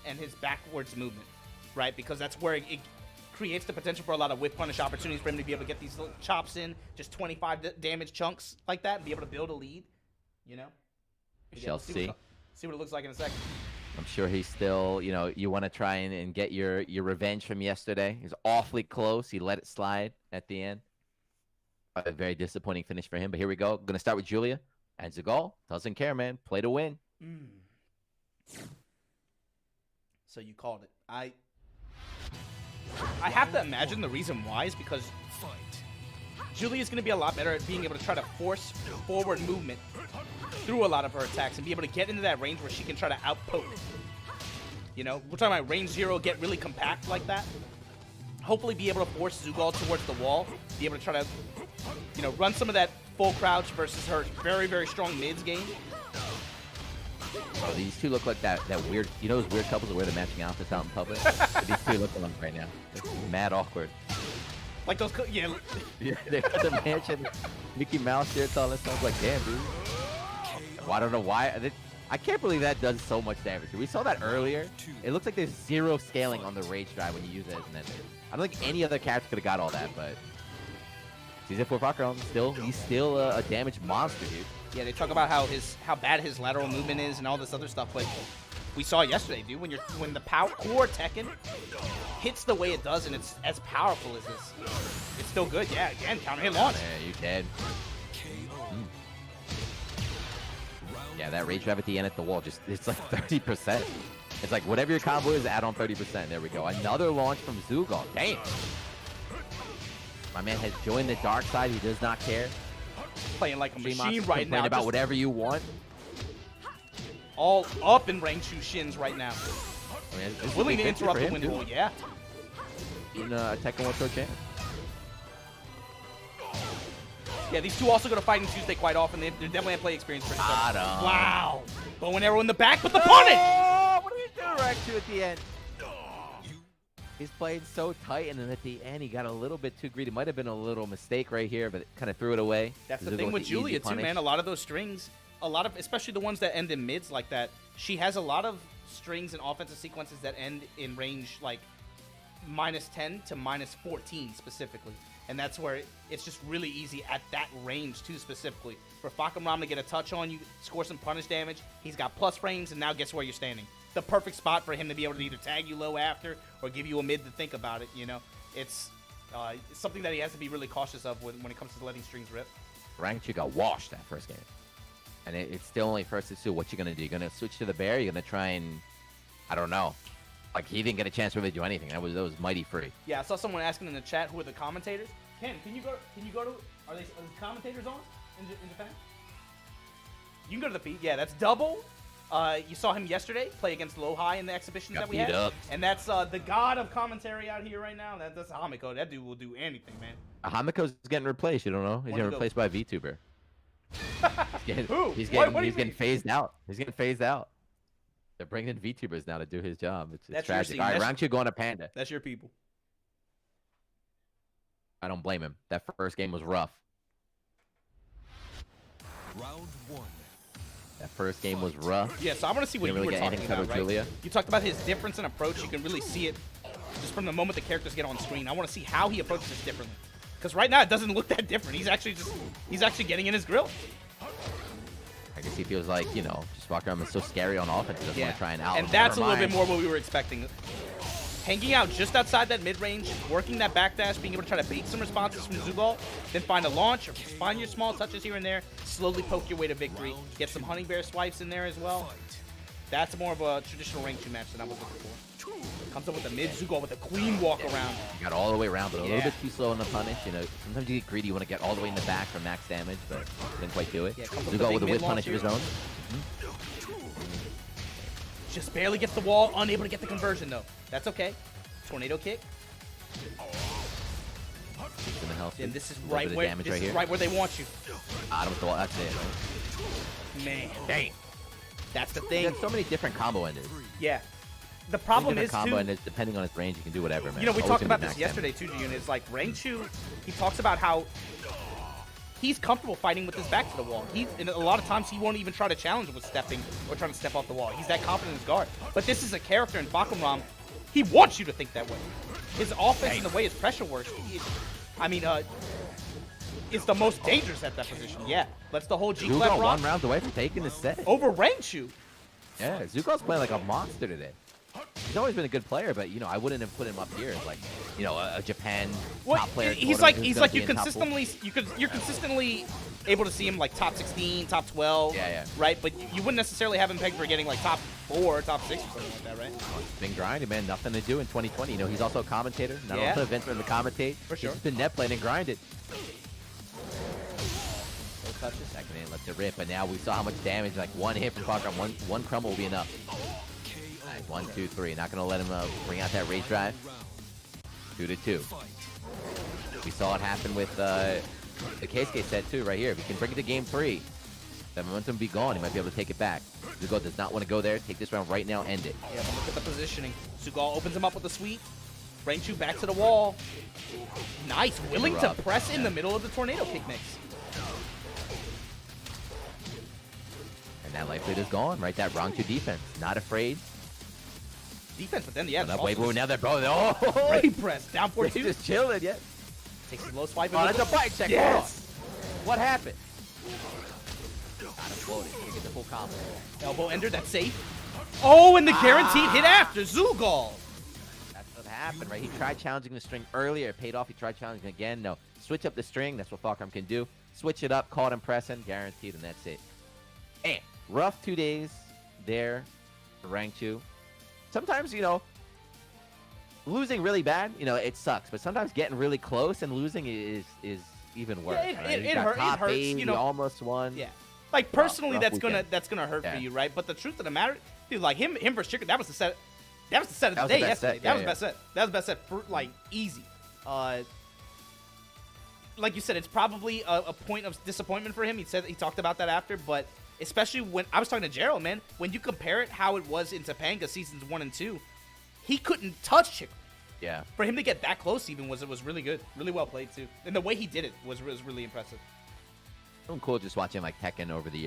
and his backwards movement, right? Because that's where it creates the potential for a lot of whip punish opportunities for him to be able to get these little chops in, just 25 damage chunks like that, and be able to build a lead, you know? We shall see. See what it looks like in a second. I'm sure he's still, you know, you want to try and get your revenge from yesterday. He's awfully close. He let it slide at the end. A very disappointing finish for him, but here we go. Going to start with Julia. And Zeugal doesn't care, man. Play to win. So you called it. I have to imagine the reason why is because Julia's going to be a lot better at being able to try to force forward movement through a lot of her attacks and be able to get into that range where she can try to outpoke. You know, we're talking about range 0, get really compact like that. Hopefully be able to force Zeugal towards the wall, be able to try to, you know, run some of that full crouch versus her very, very strong mids game. Oh, these two look like that weird, you know those weird couples where they're matching outfits out in public? These two look like right now. It's mad awkward. Like those, yeah. Yeah, they put the mansion, Mickey Mouse shirts on and stuff. Like, damn, dude. Well, I don't know why. I can't believe that does so much damage. We saw that earlier. It looks like there's 0 scaling on the rage drive when you use it as an ender. I don't think any other character could have got all that, but season 4 Fahkumram, he's still a damage monster, dude. Yeah, they talk about how bad his lateral movement is and all this other stuff, but we saw yesterday, dude, when the core Tekken hits the way it does and it's as powerful as this, it's still good. Yeah, again, counter hit launch. Yeah, you dead. Yeah, that rage drive at the end at the wall, it's like 30%. It's like whatever your combo is, add on 30%. There we go. Another launch from Zeugal. Damn. My man has joined the dark side. He does not care. Playing like a machine right now. About whatever you want. All up in Rangchu shins right now. I mean, willing to interrupt the window. Yeah. In Tekken 1 Pro Champ. Yeah, these two also go to Fighting Tuesday quite often. They definitely have play experience for each other. Adam. Wow. Bow and arrow in the back, but the punish! Oh, what are you doing, Rangchu, at the end? He's playing so tight, and then at the end, he got a little bit too greedy. Might have been a little mistake right here, but kind of threw it away. That's the thing with Julia, too, man. A lot of those strings, especially the ones that end in mids like that, she has a lot of strings and offensive sequences that end in range, like, -10 to -14 specifically. And that's where it's just really easy at that range, too, specifically. For Fahkumram to get a touch on you, score some punish damage, he's got plus frames, and now guess where you're standing. The perfect spot for him to be able to either tag you low after or give you a mid to think about it, you know? It's something that he has to be really cautious of when it comes to letting strings rip. Rangchu got washed that first game. And it's still only first to 2. What you going to do? You're going to switch to the bear? You're going to try and, I don't know. Like, he didn't get a chance to really do anything. That was mighty free. Yeah, I saw someone asking in the chat who are the commentators. Ken, can you go to? Are the commentators on in Japan? You can go to the feed. Yeah, that's Double. You saw him yesterday play against Low High in the exhibitions that we had. And that's the god of commentary out here right now. That's Hamiko. That dude will do anything, man. Hamiko's getting replaced. You don't know. He's getting replaced by a VTuber. Who? He's getting phased out. He's getting phased out. They're bringing in VTubers now to do his job. It's tragic. All right, Rangchu going to Panda. That's your people. I don't blame him. That first game was rough. Round 1. That first game was rough. Yeah, so I want to see what you were talking about, right? Julia. You talked about his difference in approach. You can really see it just from the moment the characters get on screen. I want to see how he approaches this differently. Because right now it doesn't look that different. He's actually getting in his grill. I guess he feels like, you know, just Fahkumram is so scary on offense. He doesn't want to try and out. And that's a little bit more what we were expecting. Hanging out just outside that mid-range, working that backdash, being able to try to bait some responses from Zeugal, then find a launch, or find your small touches here and there, slowly poke your way to victory, get some Honey Bear swipes in there as well. That's more of a traditional Rangchu match than I was looking for. Comes up with a mid Zeugal with a clean walk around. You got all the way around, but a little bit too slow in the punish. You know, sometimes you get greedy, you want to get all the way in the back for max damage, but didn't quite do it. Yeah, Zeugal with a whip punish of his own. Just barely gets the wall, unable to get the conversion though. That's okay. Tornado kick. And this is right where they want you. Bottom of the wall. That's it. Man, dang. That's the thing. There's so many different combo enders. Yeah. The problem is combo enders, depending on his range, you can do whatever, man. You know, we talked about this yesterday too, Jun. It's like Rangchu. He talks about how he's comfortable fighting with his back to the wall. And a lot of times he won't even try to challenge with stepping or trying to step off the wall. He's that confident in his guard. But this is a character in Fahkumram. He wants you to think that way. His offense and the way his pressure works, is the most dangerous at that position. Yeah, that's the whole G clap Zeugal rock. 1 round away from taking the set. Over Rangchu. Yeah, Zeugal's playing like a monster today. He's always been a good player, but I wouldn't have put him up here as like, a Japan top player. He's like you're consistently able to see him like top 16, top 12. Yeah. Right, but you wouldn't necessarily have him pegged for getting like top 4, top 6 or something like that, right? Been grinding, man. Nothing to do in 2020. He's also a commentator. Not only events for him to commentate. For sure. He's just been net playing and grinded. Touch the second and lets it rip, but now we saw how much damage. Like one hit from Fahkumram, one crumble will be enough. Nice, 1, 2, 3. Not gonna let him bring out that rage drive. 2-2. We saw it happen with the Keisuke set too, right here. If he can bring it to game 3, that momentum be gone. He might be able to take it back. Zeugal does not want to go there. Take this round right now. End it. Yeah, but look at the positioning. Zeugal opens him up with a sweep. Rangchu back to the wall. Nice, willing to press in the middle of the tornado kick mix. And that life lead is gone, right? That Rangchu defense. Not afraid. Defense, but then, now they're both. Oh! Great press. Down 4-2. Just chilling, yeah. Takes a low swipe. Oh, that's a bite check. Yes. What happened? Got him floated. Can't get the full combo. Elbow ender, that's safe. Oh, and the guaranteed hit after. Zeugal. That's what happened, right? He tried challenging the string earlier. It paid off. He tried challenging again. No. Switch up the string. That's what Fahkumram can do. Switch it up. Caught him pressing. Guaranteed, and that's it. And rough 2 days there for Rangchu. Sometimes, losing really bad, it sucks. But sometimes getting really close and losing is even worse. Yeah, right? it hurts. You almost won. Yeah. Like personally, rough that's gonna hurt for you, right? But the truth of the matter, dude, like him versus Chicken, that was the set. That was the set of the day yesterday. That was the best set. That was the best set for like easy. Like you said, it's probably a point of disappointment for him. He talked about that after, but especially when I was talking to Gerald, man, when you compare it how it was in Topanga seasons 1 and 2, he couldn't touch Chicken. Yeah. For him to get that close even was really good, really well played too, and the way he did it was really impressive. Cool just watching like Tekken over the years.